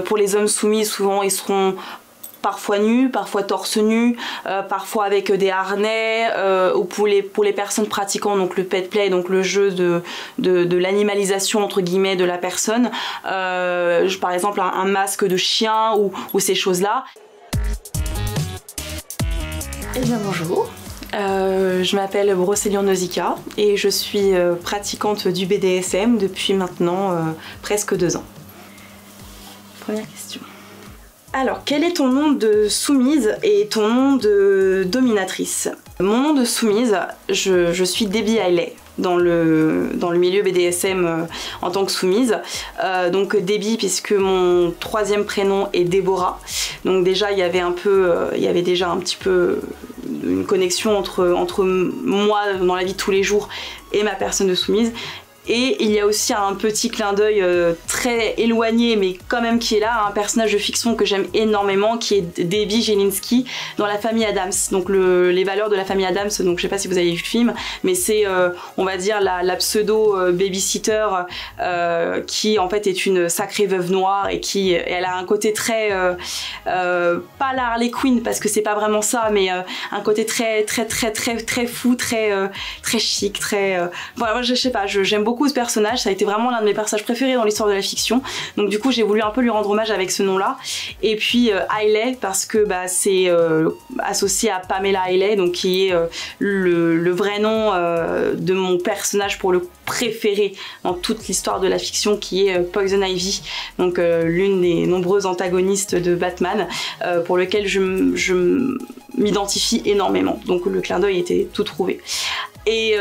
Pour les hommes soumis, souvent ils seront parfois nus, parfois torse nu, parfois avec des harnais, ou pour les personnes pratiquant donc le pet play, donc le jeu de l'animalisation entre guillemets de la personne, par exemple un masque de chien ou ces choses-là. Eh bien bonjour, je m'appelle Brocélian Nausicaa et je suis pratiquante du BDSM depuis maintenant presque 2 ans. Première question. Alors, quel est ton nom de soumise et ton nom de dominatrice? Mon nom de soumise, je suis Debbie Hailey dans le milieu BDSM en tant que soumise. Donc Debbie puisque mon 3e prénom est Déborah. Donc déjà il y avait déjà un petit peu une connexion entre moi dans la vie de tous les jours et ma personne de soumise. Et il y a aussi un petit clin d'œil très éloigné mais quand même qui est là, un personnage de fiction que j'aime énormément qui est Debbie Jelinski dans la famille Addams. Donc les valeurs de la famille Addams, donc je sais pas si vous avez vu le film, mais c'est on va dire la pseudo babysitter qui en fait est une sacrée veuve noire et elle a un côté très pas la Harley Quinn parce que c'est pas vraiment ça, mais un côté très fou, très chic, voilà, je sais pas, j'aime beaucoup ce personnage, ça a été vraiment l'un de mes personnages préférés dans l'histoire de la fiction, donc du coup j'ai voulu un peu lui rendre hommage avec ce nom là. Et puis Hailey parce que c'est associé à Pamela Hailey, donc qui est le vrai nom de mon personnage pour le préféré dans toute l'histoire de la fiction, qui est Poison Ivy, donc l'une des nombreuses antagonistes de Batman, pour lequel je m'identifie énormément, donc le clin d'œil était tout trouvé. Et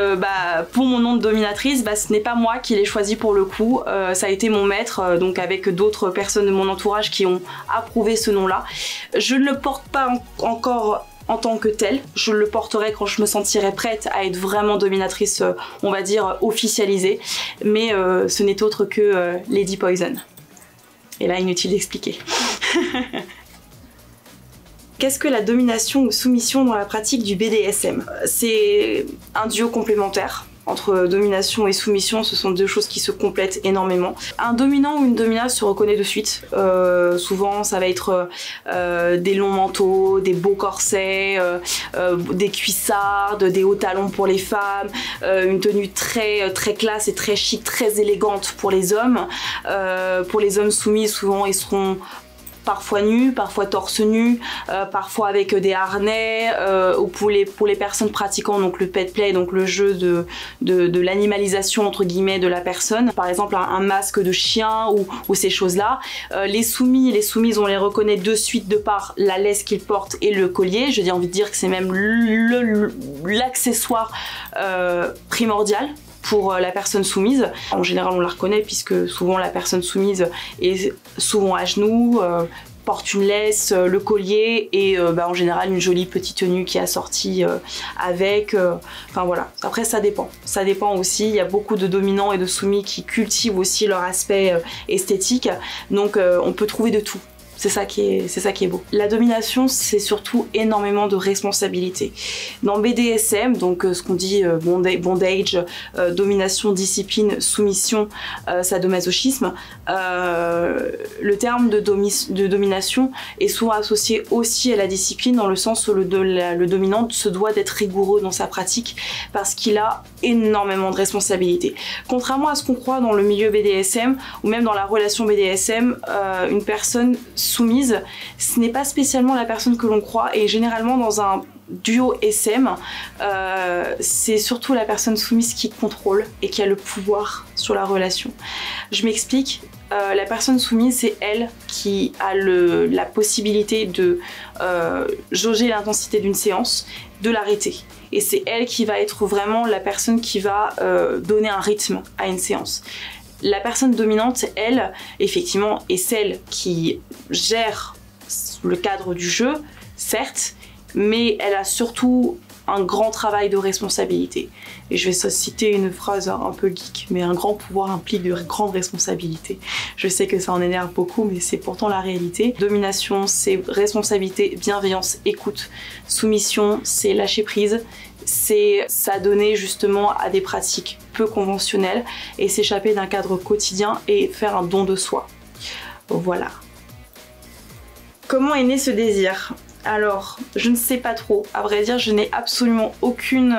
pour mon nom de dominatrice, ce n'est pas moi qui l'ai choisi pour le coup, ça a été mon maître, donc avec d'autres personnes de mon entourage qui ont approuvé ce nom-là. Je ne le porte pas encore en tant que tel, je le porterai quand je me sentirai prête à être vraiment dominatrice, on va dire officialisée, mais ce n'est autre que Lady Poison. Et là, inutile d'expliquer. Qu'est-ce que la domination ou soumission dans la pratique du BDSM? C'est un duo complémentaire. Entre domination et soumission, ce sont 2 choses qui se complètent énormément. Un dominant ou une dominatrice se reconnaît de suite. Souvent, ça va être des longs manteaux, des beaux corsets, des cuissardes, des hauts talons pour les femmes, une tenue très classe et très chic, très élégante pour les hommes. Pour les hommes soumis, souvent, ils seront parfois nus, parfois torse nu, parfois avec des harnais, ou pour les personnes pratiquant donc le pet play, donc le jeu de l'animalisation entre guillemets de la personne, par exemple un masque de chien ou ces choses-là. Les soumises, on les reconnaît de suite de par la laisse qu'ils portent et le collier. J'ai envie de dire que c'est même l'accessoire primordial pour la personne soumise. En général on la reconnaît puisque souvent la personne soumise est souvent à genoux, porte une laisse, le collier et en général une jolie petite tenue qui est assortie avec, enfin voilà. Après ça dépend aussi, il y a beaucoup de dominants et de soumis qui cultivent aussi leur aspect esthétique, donc on peut trouver de tout. C'est ça qui est beau. La domination, c'est surtout énormément de responsabilité. Dans BDSM, donc ce qu'on dit bondage, domination, discipline, soumission, sadomasochisme, le terme de domination est souvent associé aussi à la discipline, dans le sens où le dominant se doit d'être rigoureux dans sa pratique parce qu'il a énormément de responsabilités. Contrairement à ce qu'on croit dans le milieu BDSM ou même dans la relation BDSM, une personne soumise, ce n'est pas spécialement la personne que l'on croit, et généralement dans un duo SM, c'est surtout la personne soumise qui contrôle et qui a le pouvoir sur la relation. Je m'explique. La personne soumise, c'est elle qui a la possibilité de jauger l'intensité d'une séance, de l'arrêter. Et c'est elle qui va être vraiment la personne qui va donner un rythme à une séance. La personne dominante, elle, effectivement, est celle qui gère le cadre du jeu, certes, mais elle a surtout un grand travail de responsabilité. Et je vais citer une phrase un peu geek, mais un grand pouvoir implique de grandes responsabilités. Je sais que ça en énerve beaucoup, mais c'est pourtant la réalité. Domination, c'est responsabilité, bienveillance, écoute. Soumission, c'est lâcher prise. C'est s'adonner justement à des pratiques peu conventionnelles et s'échapper d'un cadre quotidien et faire un don de soi. Voilà. Comment est né ce désir? Alors, je ne sais pas trop. À vrai dire, je n'ai absolument aucune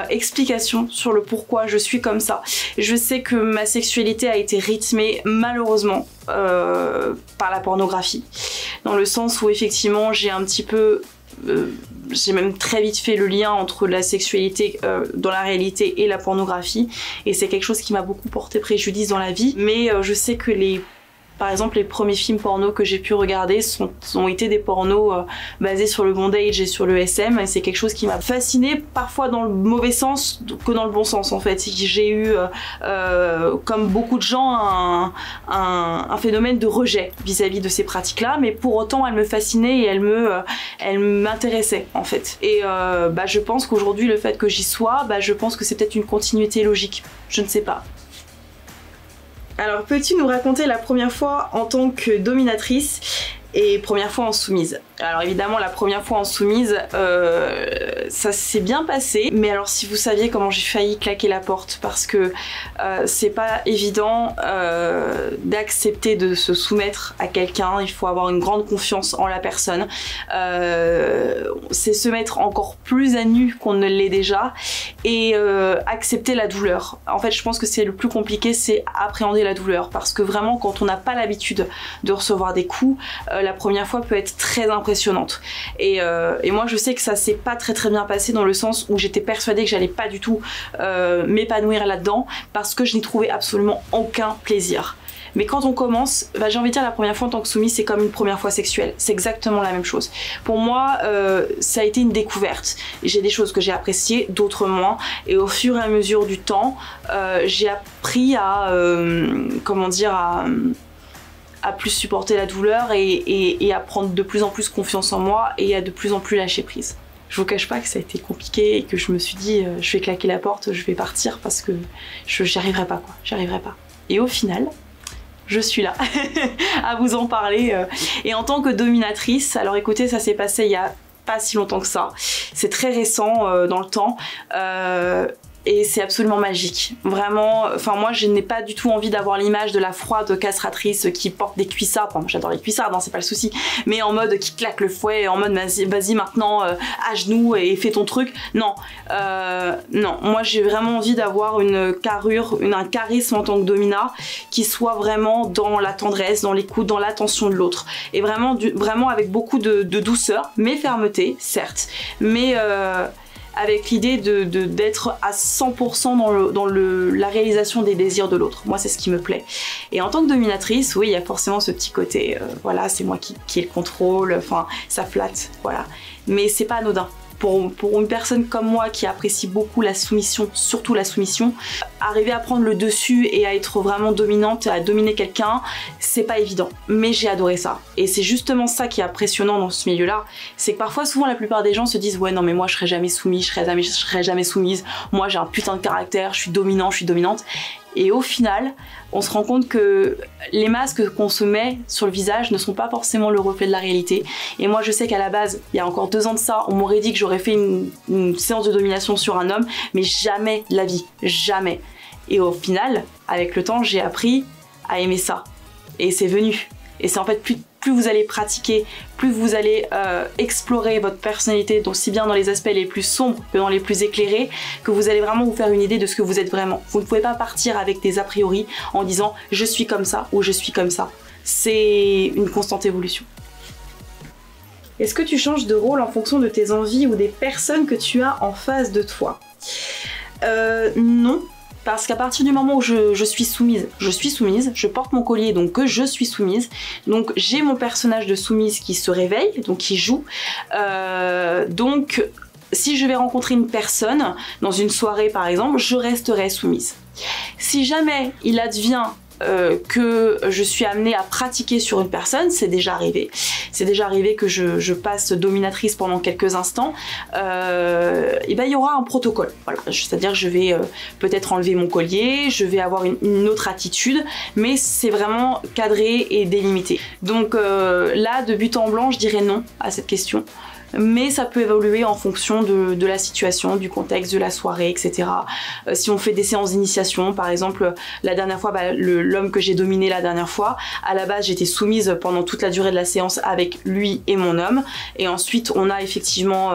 explication sur le pourquoi je suis comme ça. Je sais que ma sexualité a été rythmée, malheureusement, par la pornographie. Dans le sens où, effectivement, j'ai un petit peu... j'ai même très vite fait le lien entre la sexualité dans la réalité et la pornographie. Et c'est quelque chose qui m'a beaucoup porté préjudice dans la vie. Mais je sais que par exemple, les premiers films porno que j'ai pu regarder ont été des pornos basés sur le bondage et sur le SM, et c'est quelque chose qui m'a fascinée, parfois dans le mauvais sens que dans le bon sens en fait. J'ai eu, comme beaucoup de gens, un phénomène de rejet vis-à-vis de ces pratiques-là, mais pour autant elles me fascinaient et elles m'intéressaient en fait. Et je pense qu'aujourd'hui, le fait que j'y sois, je pense que c'est peut-être une continuité logique, je ne sais pas. Alors, peux-tu nous raconter la première fois en tant que dominatrice et première fois en soumise? Alors évidemment, la première fois en soumise, ça s'est bien passé. Mais alors si vous saviez comment j'ai failli claquer la porte, parce que c'est pas évident d'accepter de se soumettre à quelqu'un. Il faut avoir une grande confiance en la personne. C'est se mettre encore plus à nu qu'on ne l'est déjà et accepter la douleur. En fait, je pense que c'est le plus compliqué, c'est appréhender la douleur, parce que vraiment, quand on n'a pas l'habitude de recevoir des coups, la première fois peut être très impressionnante. Et moi, je sais que ça s'est pas très bien passé, dans le sens où j'étais persuadée que j'allais pas du tout m'épanouir là-dedans, parce que je n'y trouvais absolument aucun plaisir. Mais quand on commence, j'ai envie de dire, la première fois en tant que soumise, c'est comme une première fois sexuelle. C'est exactement la même chose. Pour moi, ça a été une découverte. J'ai des choses que j'ai appréciées, d'autres moins. Et au fur et à mesure du temps, j'ai appris à, à plus supporter la douleur et à prendre de plus en plus confiance en moi et à de plus en plus lâcher prise. Je vous cache pas que ça a été compliqué et que je me suis dit je vais claquer la porte, je vais partir, parce que j'y arriverai pas quoi, j'y arriverai pas. Et au final, je suis là à vous en parler. Et en tant que dominatrice, alors écoutez, ça s'est passé il y a pas si longtemps que ça, c'est très récent dans le temps. Et c'est absolument magique, vraiment. Enfin, moi, je n'ai pas du tout envie d'avoir l'image de la froide castratrice qui porte des cuissards. Enfin, j'adore les cuissards, non, c'est pas le souci. Mais en mode qui claque le fouet, en mode vas-y maintenant à genoux et fais ton truc. Non, non. Moi, j'ai vraiment envie d'avoir une carrure, un charisme en tant que domina qui soit vraiment dans la tendresse, dans l'écoute, dans l'attention de l'autre. Et vraiment, vraiment avec beaucoup de douceur, mais fermeté, certes. Mais avec l'idée d'être à 100% dans la réalisation des désirs de l'autre. Moi, c'est ce qui me plaît. Et en tant que dominatrice, oui, il y a forcément ce petit côté, voilà, c'est moi qui ai le contrôle, enfin, ça flatte, voilà. Mais c'est pas anodin. Pour une personne comme moi qui apprécie beaucoup la soumission, surtout la soumission, arriver à prendre le dessus et à être vraiment dominante, à dominer quelqu'un, c'est pas évident. Mais j'ai adoré ça. Et c'est justement ça qui est impressionnant dans ce milieu-là, c'est que parfois, souvent, la plupart des gens se disent « Ouais, non, mais moi, je serai jamais soumise, je serai jamais soumise. Moi, j'ai un putain de caractère, je suis dominant, je suis dominante. » Et au final, on se rend compte que les masques qu'on se met sur le visage ne sont pas forcément le reflet de la réalité. Et moi, je sais qu'à la base, il y a encore 2 ans de ça, on m'aurait dit que j'aurais fait une séance de domination sur un homme, mais jamais de la vie, jamais. Et au final, avec le temps, j'ai appris à aimer ça. Et c'est venu. Et c'est en fait plus vous allez pratiquer, plus vous allez explorer votre personnalité, aussi bien dans les aspects les plus sombres que dans les plus éclairés, que vous allez vraiment vous faire une idée de ce que vous êtes vraiment. Vous ne pouvez pas partir avec des a priori en disant « je suis comme ça » ou « je suis comme ça ». C'est une constante évolution. Est-ce que tu changes de rôle en fonction de tes envies ou des personnes que tu as en face de toi? Non. Parce qu'à partir du moment où je suis soumise, je porte mon collier, donc que je suis soumise, donc j'ai mon personnage de soumise qui se réveille, donc qui joue, donc si je vais rencontrer une personne dans une soirée par exemple, je resterai soumise. Si jamais il advient que je suis amenée à pratiquer sur une personne, c'est déjà arrivé. C'est déjà arrivé que je passe dominatrice pendant quelques instants. Et ben il y aura un protocole. Voilà, c'est-à-dire je vais peut-être enlever mon collier, je vais avoir une autre attitude, mais c'est vraiment cadré et délimité. Donc là, de but en blanc, je dirais non à cette question. mais ça peut évoluer en fonction de la situation, du contexte, de la soirée, etc. Si on fait des séances d'initiation, par exemple, la dernière fois, l'homme que j'ai dominé la dernière fois, à la base j'étais soumise pendant toute la durée de la séance avec lui et mon homme, et ensuite on a effectivement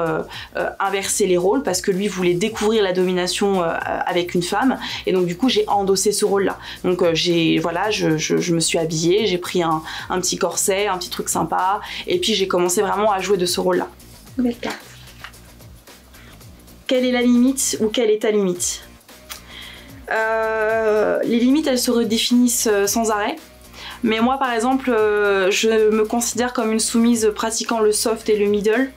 inversé les rôles parce que lui voulait découvrir la domination avec une femme, et donc du coup j'ai endossé ce rôle-là. Donc voilà, je me suis habillée, j'ai pris un petit corset, un petit truc sympa, et puis j'ai commencé vraiment à jouer de ce rôle-là. Nouvelle carte. Quelle est la limite ou quelle est ta limite? Les limites, elles se redéfinissent sans arrêt. Mais moi par exemple, je me considère comme une soumise pratiquant le soft et le middle.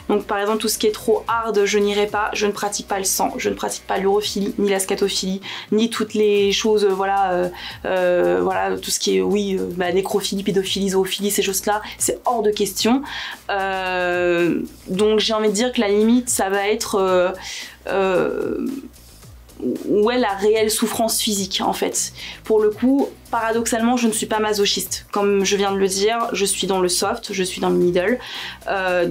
Donc par exemple tout ce qui est trop hard, je n'irai pas, je ne pratique pas le sang, je ne pratique pas l'urophilie, ni la scatophilie, ni toutes les choses, voilà, tout ce qui est, oui, nécrophilie, pédophilie, zoophilie, ces choses-là, c'est hors de question. Donc j'ai envie de dire que la limite, ça va être... où est la réelle souffrance physique en fait. Pour le coup, paradoxalement, je ne suis pas masochiste. Comme je viens de le dire, je suis dans le soft, je suis dans le middle.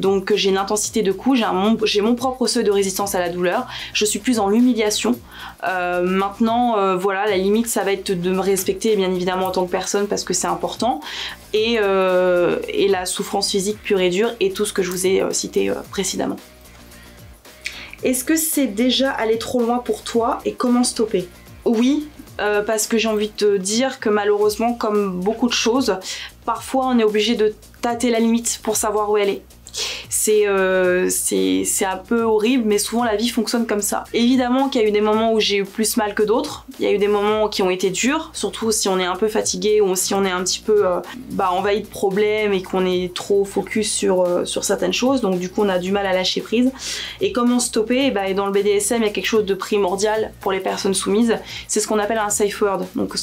Donc j'ai une intensité de coup, j'ai mon propre seuil de résistance à la douleur. Je suis plus dans l'humiliation. Maintenant, voilà, la limite, ça va être de me respecter, bien évidemment, en tant que personne, parce que c'est important. Et la souffrance physique pure et dure, et tout ce que je vous ai cité précédemment. Est-ce que c'est déjà allé trop loin pour toi et comment stopper? Oui, parce que j'ai envie de te dire que malheureusement, comme beaucoup de choses, parfois on est obligé de tâter la limite pour savoir où elle est. C'est un peu horrible, mais souvent la vie fonctionne comme ça. Évidemment qu'il y a eu des moments où j'ai eu plus mal que d'autres. Il y a eu des moments qui ont été durs, surtout si on est un peu fatigué ou si on est un petit peu envahi de problèmes et qu'on est trop focus sur certaines choses. Donc du coup on a du mal à lâcher prise. Et comment stopper? Et dans le BDSM il y a quelque chose de primordial pour les personnes soumises. C'est ce qu'on appelle un safe word. Donc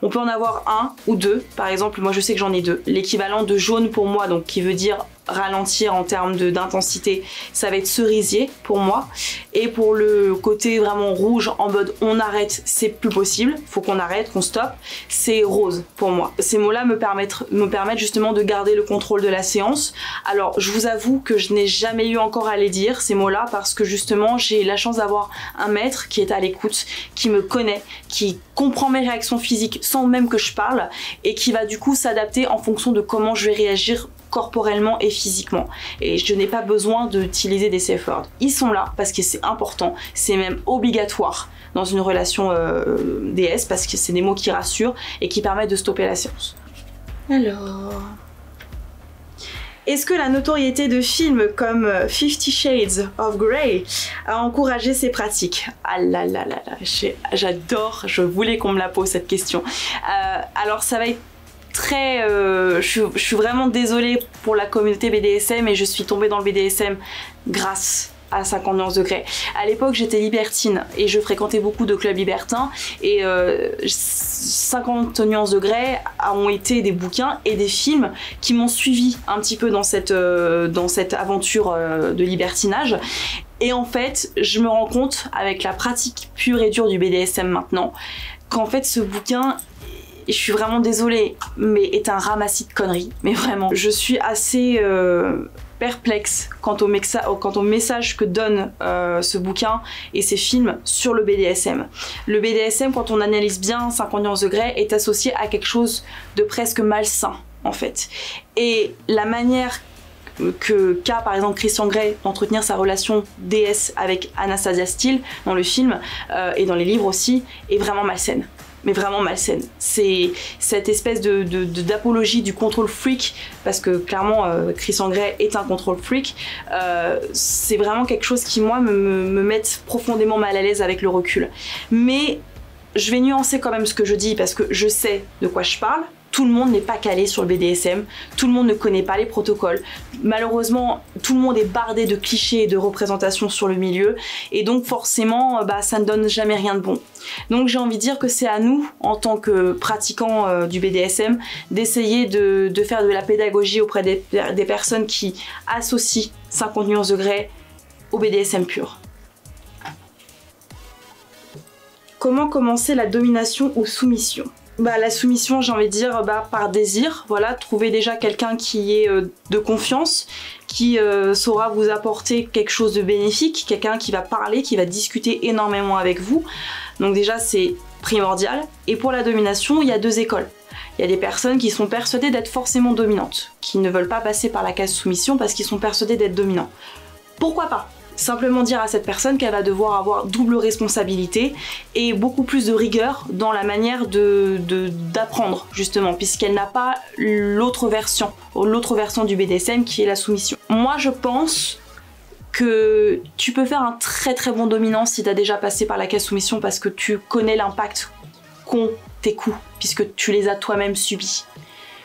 on peut en avoir un ou deux. Par exemple, moi je sais que j'en ai deux. L'équivalent de jaune pour moi, donc qui veut dire ralentir en termes d'intensité, ça va être cerisier pour moi. Et pour le côté vraiment rouge, en mode on arrête, c'est plus possible, faut qu'on arrête, qu'on stoppe, c'est rose pour moi. Ces mots-là me permettent justement de garder le contrôle de la séance. Alors je vous avoue que je n'ai jamais eu encore à les dire, ces mots-là, parce que justement j'ai la chance d'avoir un maître qui est à l'écoute, qui me connaît, qui comprend mes réactions physiques sans même que je parle, et qui va du coup s'adapter en fonction de comment je vais réagir corporellement et physiquement. Et je n'ai pas besoin d'utiliser des safe words. Ils sont là parce que c'est important, c'est même obligatoire dans une relation DS, parce que c'est des mots qui rassurent et qui permettent de stopper la séance. Alors... Est-ce que la notoriété de films comme 50 Shades of Grey a encouragé ces pratiques? Ah là là là là, j'adore, je voulais qu'on me la pose cette question. Alors ça va être très... je suis vraiment désolée pour la communauté BDSM, et je suis tombée dans le BDSM grâce à 50 nuances degrés. À l'époque j'étais libertine et je fréquentais beaucoup de clubs libertins, et 50 nuances degrés ont été des bouquins et des films qui m'ont suivi un petit peu dans cette aventure de libertinage. Et en fait je me rends compte avec la pratique pure et dure du BDSM maintenant qu'en fait ce bouquin, et je suis vraiment désolée, mais est un ramassis de conneries, mais vraiment. Je suis assez perplexe quant au message que donne ce bouquin et ces films sur le BDSM. Le BDSM, quand on analyse bien 50 nuances degrés, est associé à quelque chose de presque malsain, en fait. Et la manière qu'a par exemple Christian Grey d'entretenir sa relation DS avec Anastasia Steele dans le film et dans les livres aussi, est vraiment malsaine. Mais vraiment malsaine. C'est cette espèce d'apologie du contrôle freak, parce que clairement Christian Grey est un contrôle freak. C'est vraiment quelque chose qui moi me met profondément mal à l'aise avec le recul. Mais je vais nuancer quand même ce que je dis, parce que je sais de quoi je parle. Tout le monde n'est pas calé sur le BDSM, tout le monde ne connaît pas les protocoles. Malheureusement, tout le monde est bardé de clichés et de représentations sur le milieu, et donc forcément, ça ne donne jamais rien de bon. Donc j'ai envie de dire que c'est à nous, en tant que pratiquants du BDSM, d'essayer de faire de la pédagogie auprès des personnes qui associent 50 nuances degrés au BDSM pur. Comment commencer la domination ou soumission? La soumission, j'ai envie de dire, par désir, voilà, trouver déjà quelqu'un qui est de confiance, qui saura vous apporter quelque chose de bénéfique, quelqu'un qui va parler, qui va discuter énormément avec vous. Donc déjà, c'est primordial. Et pour la domination, il y a deux écoles. Il y a des personnes qui sont persuadées d'être forcément dominantes, qui ne veulent pas passer par la case soumission parce qu'ils sont persuadés d'être dominants. Pourquoi pas ? Simplement dire à cette personne qu'elle va devoir avoir double responsabilité et beaucoup plus de rigueur dans la manière d'apprendre, justement, puisqu'elle n'a pas l'autre version du BDSM qui est la soumission. Moi, je pense que tu peux faire un très très bon dominant si tu as déjà passé par la case soumission parce que tu connais l'impact qu'ont tes coups, puisque tu les as toi-même subis.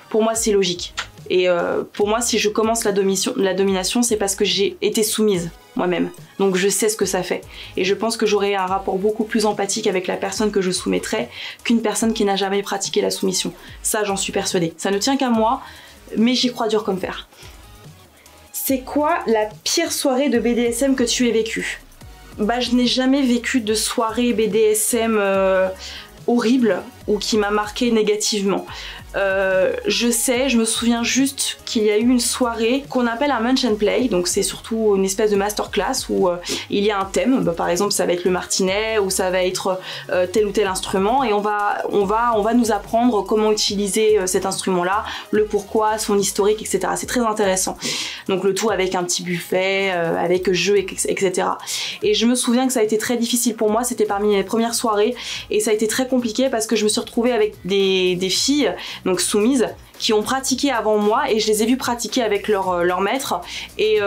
Pour moi, c'est logique. Et pour moi, si je commence la domination, c'est parce que j'ai été soumise moi-même. Donc je sais ce que ça fait. Et je pense que j'aurai un rapport beaucoup plus empathique avec la personne que je soumettrai qu'une personne qui n'a jamais pratiqué la soumission. Ça, j'en suis persuadée. Ça ne tient qu'à moi, mais j'y crois dur comme fer. C'est quoi la pire soirée de BDSM que tu aies vécue ? Je n'ai jamais vécu de soirée BDSM horrible ou qui m'a marqué négativement. Je me souviens juste qu'il y a eu une soirée qu'on appelle un munch and play, donc c'est surtout une espèce de masterclass où il y a un thème, par exemple ça va être le martinet ou ça va être tel ou tel instrument et on va nous apprendre comment utiliser cet instrument-là, le pourquoi, son historique, etc. C'est très intéressant. Donc le tout avec un petit buffet, avec jeu, etc. Et je me souviens que ça a été très difficile pour moi, c'était parmi mes premières soirées et ça a été très compliqué parce que je me suis retrouvée avec des filles donc soumises, qui ont pratiqué avant moi et je les ai vues pratiquer avec leur maître et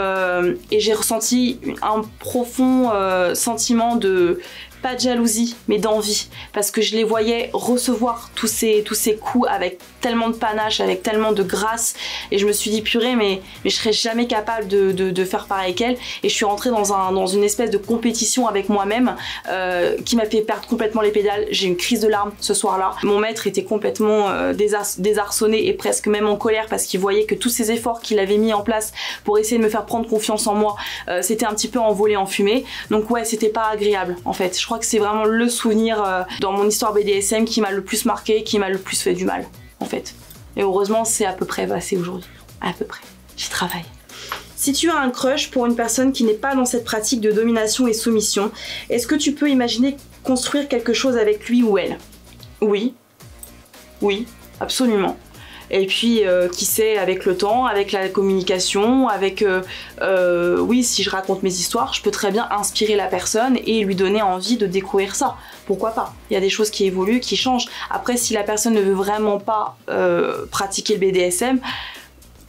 j'ai ressenti un profond sentiment de pas de jalousie mais d'envie parce que je les voyais recevoir tous ces coups avec tellement de panache, avec tellement de grâce et je me suis dit purée mais je serais jamais capable de faire pareil qu'elle et je suis rentrée dans une espèce de compétition avec moi-même qui m'a fait perdre complètement les pédales. J'ai eu une crise de larmes ce soir-là. Mon maître était complètement désarçonné et presque même en colère parce qu'il voyait que tous ces efforts qu'il avait mis en place pour essayer de me faire prendre confiance en moi c'était un petit peu envolé en fumée. Donc ouais, c'était pas agréable en fait. Je crois que c'est vraiment le souvenir dans mon histoire BDSM qui m'a le plus marqué, qui m'a le plus fait du mal en fait. Et heureusement c'est à peu près passé aujourd'hui. À peu près. J'y travaille. Si tu as un crush pour une personne qui n'est pas dans cette pratique de domination et soumission, est-ce que tu peux imaginer construire quelque chose avec lui ou elle? Oui. Oui, absolument. Et puis, qui sait, avec le temps, avec la communication, avec... oui, si je raconte mes histoires, je peux très bien inspirer la personne et lui donner envie de découvrir ça. Pourquoi pas? Il y a des choses qui évoluent, qui changent. Après, si la personne ne veut vraiment pas pratiquer le BDSM,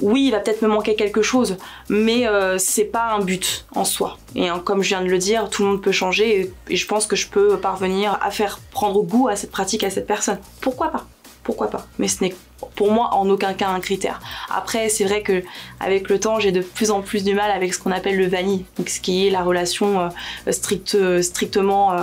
oui, il va peut-être me manquer quelque chose, mais c'est pas un but en soi. Et comme je viens de le dire, tout le monde peut changer et je pense que je peux parvenir à faire prendre goût à cette pratique à cette personne. Pourquoi pas? Pourquoi pas? Mais ce n'est pour moi en aucun cas un critère. Après, c'est vrai que avec le temps, j'ai de plus en plus du mal avec ce qu'on appelle le vanille, donc ce qui est la relation strictement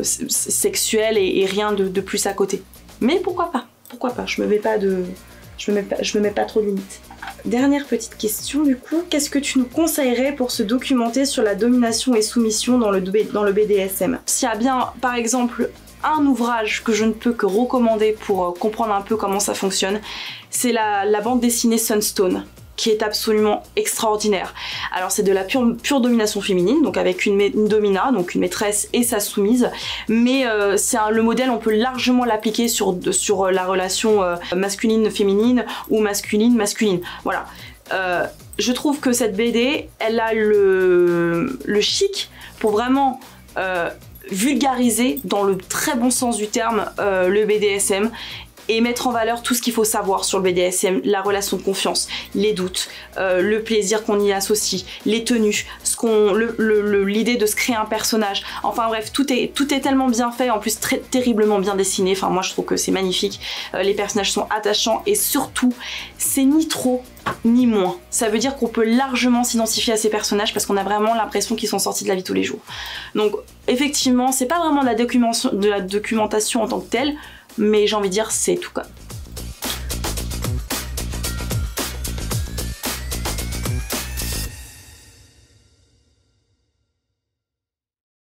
sexuelle et rien de plus à côté. Mais pourquoi pas? Pourquoi pas? Je me mets pas trop de limites. Dernière petite question du coup, qu'est-ce que tu nous conseillerais pour se documenter sur la domination et soumission dans le BDSM? S'il y a bien, par exemple, un ouvrage que je ne peux que recommander pour comprendre un peu comment ça fonctionne, c'est la bande dessinée Sunstone, qui est absolument extraordinaire. Alors c'est de la pure domination féminine, donc avec une domina, donc une maîtresse et sa soumise, mais le modèle, on peut largement l'appliquer sur la relation masculine-féminine ou masculine-masculine. Voilà. Je trouve que cette BD, elle a le chic pour vraiment vulgariser, dans le très bon sens du terme, le BDSM et mettre en valeur tout ce qu'il faut savoir sur le BDSM, la relation de confiance, les doutes, le plaisir qu'on y associe, les tenues, l'idée de se créer un personnage. Enfin bref, tout est tellement bien fait, en plus terriblement bien dessiné. Enfin moi je trouve que c'est magnifique. Les personnages sont attachants et surtout c'est ni trop ni moins. Ça veut dire qu'on peut largement s'identifier à ces personnages parce qu'on a vraiment l'impression qu'ils sont sortis de la vie tous les jours. Donc effectivement, c'est pas vraiment de la documentation en tant que telle, mais j'ai envie de dire c'est tout comme.